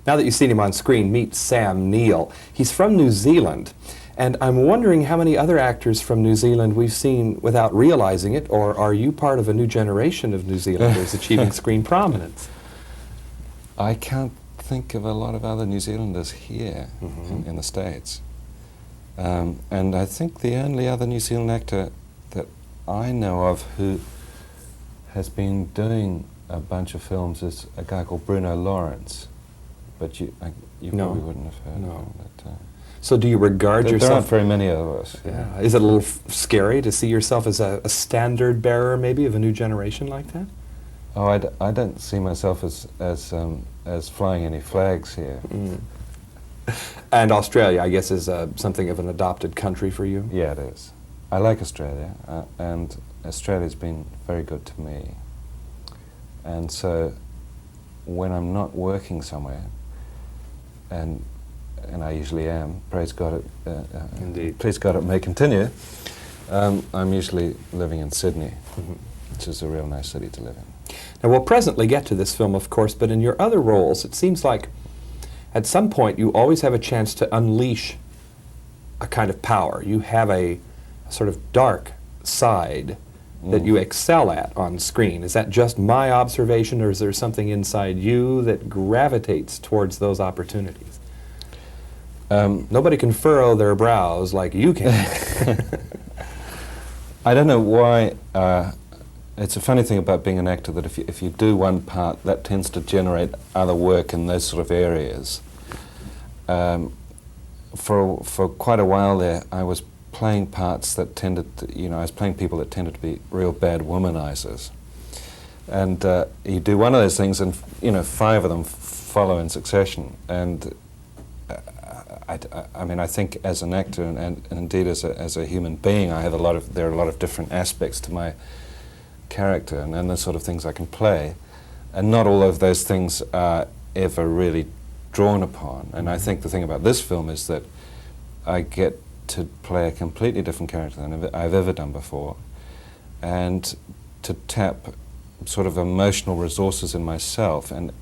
Now that you've seen him on screen, meet Sam Neill. He's from New Zealand, and I'm wondering how many other actors from New Zealand we've seen without realizing it, or are you part of a new generation of New Zealanders achieving screen prominence? I can't think of a lot of other New Zealanders here in the States. And I think the only other New Zealand actor that I know of who has been doing a bunch of films is a guy called Bruno Lawrence. But you probably wouldn't have heard of him. But, so do you regard yourself... There aren't very many of us. Yeah. Is it a little scary to see yourself as a standard bearer, maybe, of a new generation like that? Oh, I don't see myself as flying any flags here. And Australia, I guess, is something of an adopted country for you? Yeah, it is. I like Australia, and Australia's been very good to me. And so, when I'm not working somewhere, and I usually am, praise God Indeed. Please God it may continue, I'm usually living in Sydney, which is a real nice city to live in. Now, we'll presently get to this film, of course, but in your other roles, it seems like at some point you always have a chance to unleash a kind of power. You have a sort of dark side that you excel at on screen. Is that just my observation, or is there something inside you that gravitates towards those opportunities? Nobody can furrow their brows like you can. I don't know why. It's a funny thing about being an actor that if you do one part, that tends to generate other work in those sort of areas. For quite a while there, I was playing parts that tended to, I was playing people that tended to be real bad womanizers. And you do one of those things and, 5 of them follow in succession. And I mean, I think as an actor and indeed as a human being, there are a lot of different aspects to my character and the sort of things I can play. And not all of those things are ever really drawn upon. And I think the thing about this film is that I get to play a completely different character than I've ever done before, and to tap sort of emotional resources in myself and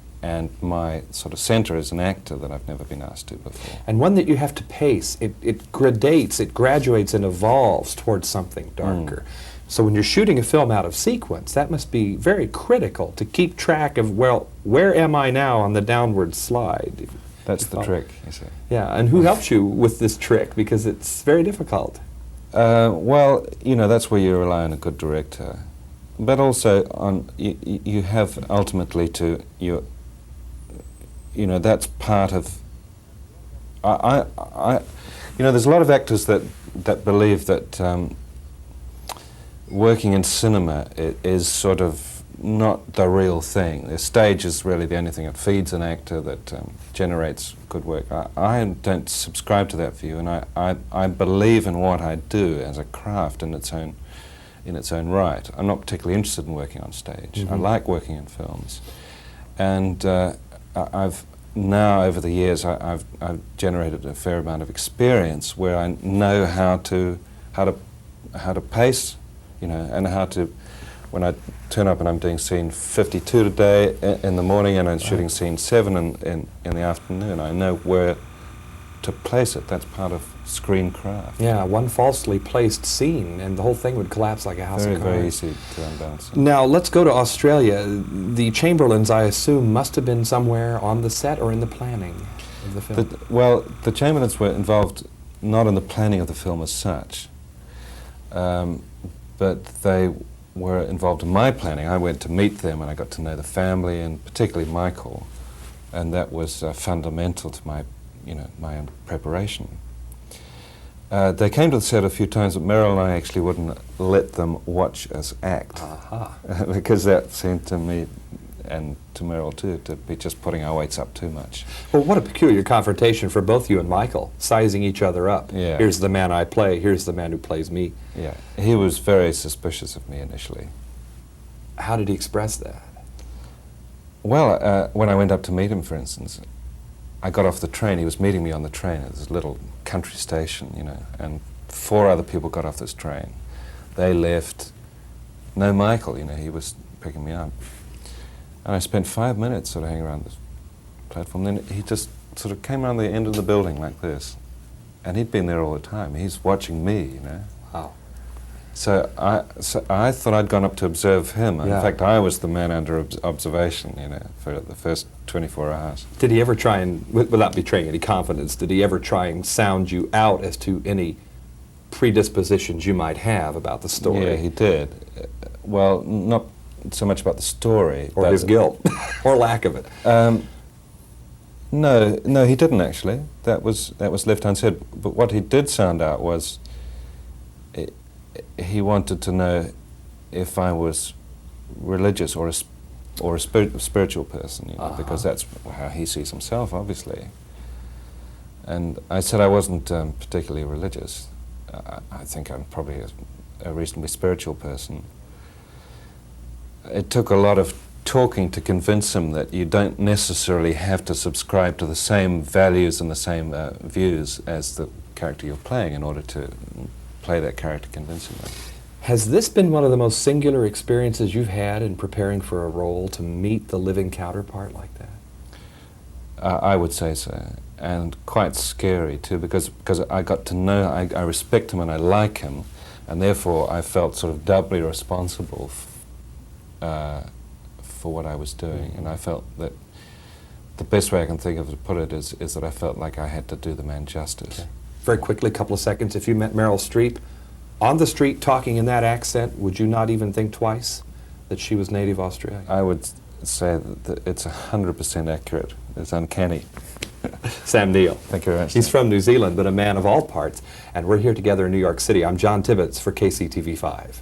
my sort of center as an actor that I've never been asked to before. And one that you have to pace. It gradates, it graduates and evolves towards something darker. So when you're shooting a film out of sequence, that must be very critical to keep track of, well, where am I now on the downward slide? That's the trick, you see. Yeah, and who helps you with this trick? Because it's very difficult. Well, that's where you rely on a good director. But also, you have ultimately to, that's part of... there's a lot of actors that believe that working in cinema is sort of not the real thing. The stage is really the only thing that feeds an actor, that generates good work. I don't subscribe to that view, and I believe in what I do as a craft in its own right. I'm not particularly interested in working on stage. I like working in films, and I've now over the years I've generated a fair amount of experience where I know how to pace, and how to, when I turn up and I'm doing scene 52 today in the morning and I'm shooting scene 7 in the afternoon, I know where to place it. That's part of screen craft. Yeah, one falsely placed scene and the whole thing would collapse like a house of cards. Very easy to unbalance. Now, let's go to Australia. The Chamberlains, I assume, must have been somewhere on the set or in the planning of the film. Well, the Chamberlains were involved not in the planning of the film as such, but they were involved in my planning. I went to meet them and I got to know the family, and particularly Michael, and that was fundamental to my own preparation. They came to the set a few times, but Meryl and I actually wouldn't let them watch us act, because that seemed to me, and to Meryl too, to be just putting our weights up too much. Well, what a peculiar confrontation for both you and Michael, sizing each other up. Yeah. Here's the man I play, here's the man who plays me. Yeah, he was very suspicious of me initially. How did he express that? Well, when I went up to meet him, for instance, I got off the train. He was meeting me on the train at this little country station, and 4 other people got off this train. They left. No Michael, he was picking me up. And I spent 5 minutes sort of hanging around platform. Then he just sort of came around the end of the building like this, and he'd been there all the time. He's watching me, you know. Wow. So I thought I'd gone up to observe him. Yeah. In fact, I was the man under observation, you know, for the first 24 hours. Did he ever try and, without betraying any confidence, did he ever try and sound you out as to any predispositions you might have about the story? Yeah, he did. Well, not so much about the story. Or but his guilt, or lack of it. No, he didn't actually. That was left unsaid. But what he did sound out was he wanted to know if I was religious or a spiritual person, you know, because that's how he sees himself, obviously. And I said I wasn't particularly religious. I think I'm probably a reasonably spiritual person. It took a lot of talking to convince him that you don't necessarily have to subscribe to the same values and the same views as the character you're playing in order to play that character convincingly. Has this been one of the most singular experiences you've had in preparing for a role, to meet the living counterpart like that? I would say so, and quite scary too, because I got to know, I respect him and I like him, and therefore I felt sort of doubly responsible for what I was doing, and I felt that the best way I can think of to put it is that I felt like I had to do the man justice. Okay. Very quickly, a couple of seconds, if you met Meryl Streep on the street talking in that accent, would you not even think twice that she was native Australian? I would say that it's 100% accurate. It's uncanny. Sam Neill. Thank you very much. He's from New Zealand, but a man of all parts, and we're here together in New York City. I'm John Tibbetts for KCTV5.